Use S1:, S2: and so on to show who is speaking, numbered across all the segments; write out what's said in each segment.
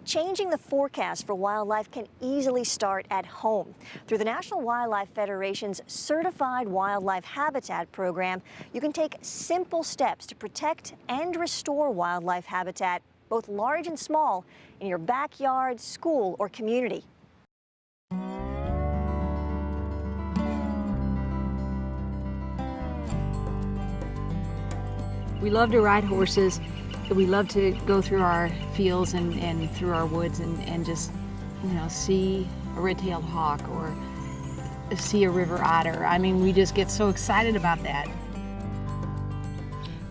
S1: Changing the forecast for wildlife can easily start at home. Through the National Wildlife Federation's Certified Wildlife Habitat program, you can take simple steps to protect and restore wildlife habitat, both large and small, in your backyard, school, or community.
S2: We love to ride horses. We love to go through our fields and through our woods and just, see a red-tailed hawk or see a river otter. I mean, we just get so excited about that.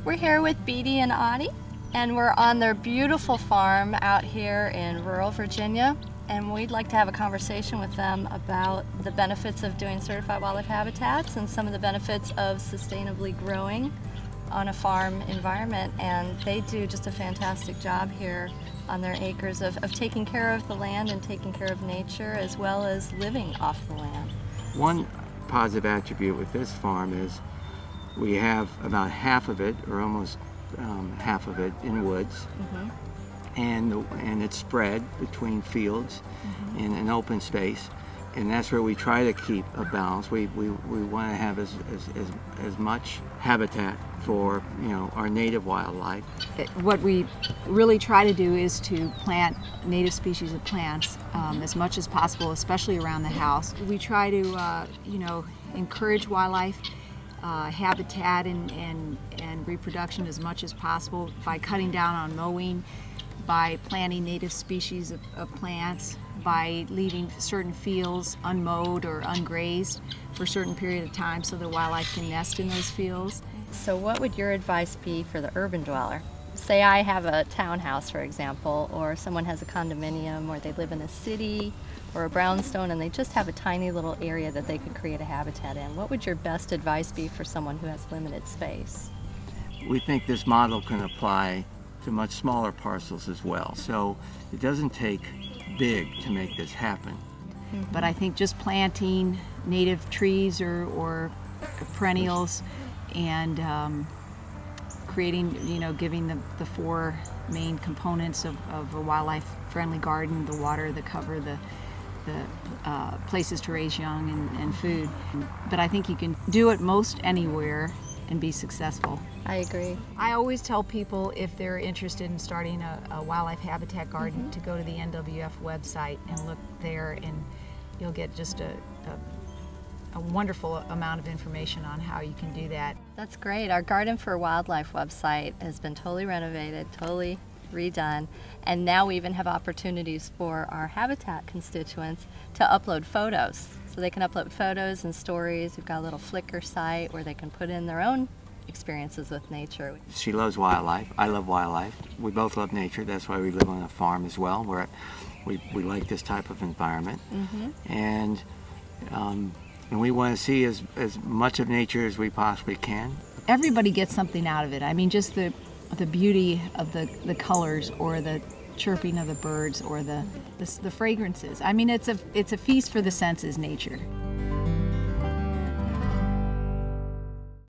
S3: We're here with Beatty and Audie, and we're on their beautiful farm out here in rural Virginia. And we'd like to have a conversation with them about the benefits of doing certified wildlife habitats and some of the benefits of sustainably growing on a farm environment. And they do just a fantastic job here on their acres of taking care of the land and taking care of nature, as well as living off the land.
S4: One positive attribute with this farm is we have about half of it, or almost half of it, in woods. And it's spread between fields in an open space, and that's where we try to keep a balance. We want to have as much habitat for our native wildlife.
S2: What we really try to do is to plant native species of plants as much as possible, especially around the house. We try to encourage wildlife habitat and reproduction as much as possible by cutting down on mowing, by planting native species of plants, by leaving certain fields unmowed or ungrazed for a certain period of time so the wildlife can nest in those fields.
S3: So what would your advice be for the urban dweller? Say I have a townhouse, for example, or someone has a condominium, or they live in a city or a brownstone and they just have a tiny little area that they could create a habitat in. What would your best advice be for someone who has limited space?
S4: We think this model can apply to much smaller parcels as well. So it doesn't take big to make this happen.
S2: But I think just planting native trees or perennials and creating, giving the four main components of a wildlife-friendly garden: the water, the cover, the places to raise young, and food. But I think you can do it most anywhere and be successful.
S3: I agree.
S2: I always tell people, if they're interested in starting a wildlife habitat garden, to go to the NWF website and look there, and you'll get just a wonderful amount of information on how you can do that.
S3: That's great. Our Garden for Wildlife website has been totally renovated, totally redone, and now we even have opportunities for our habitat constituents to upload photos. So they can upload photos and stories. We've got a little Flickr site where they can put in their own experiences with nature.
S4: She loves wildlife. I love wildlife. We both love nature. That's why we live on a farm as well, where we like this type of environment. And we want to see as much of nature as we possibly can. Everybody
S2: gets something out of it. I mean, just the beauty of the colors, or the chirping of the birds, or the fragrances. I mean, it's a feast for the senses, nature.